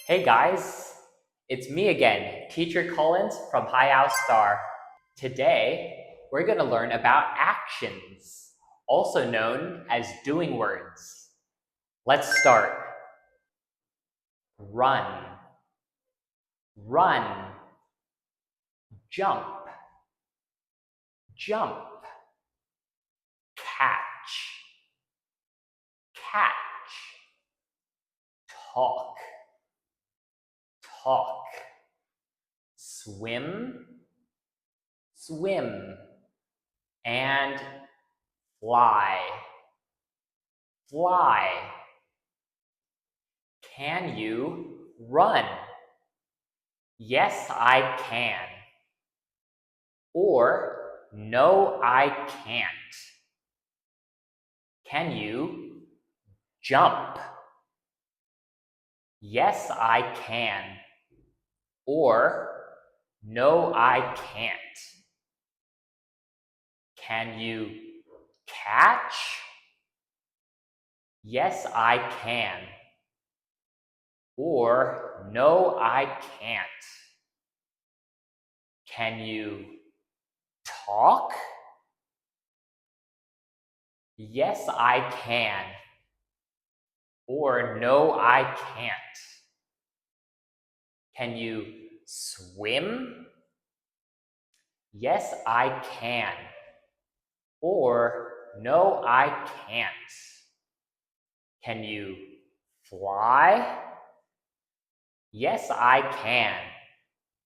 Hey guys, it's me again, Teacher Collins from High Owl Star. Today, we're going to learn about actions, also known as doing words. Let's start. Run, run, jump, jump, catch, catch, talk, talk, swim, swim, and fly, fly. Can you run? Yes, I can. Or, no, I can't. Can you jump? Yes, I can. Or, no, I can't. Can you catch? Yes, I can. Or, no, I can't. Can you talk? Yes, I can. Or, no, I can't. Can you swim? Yes, I can. Or, no, I can't. Can you fly? Yes, I can.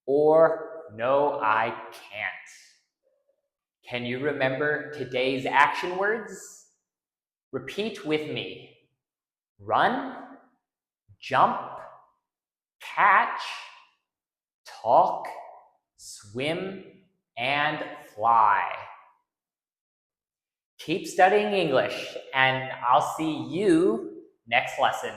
Or, no, I can't. Can you remember today's action words? Repeat with me. Run, jump, catch, talk, swim, and fly. Keep studying English, and I'll see you next lesson.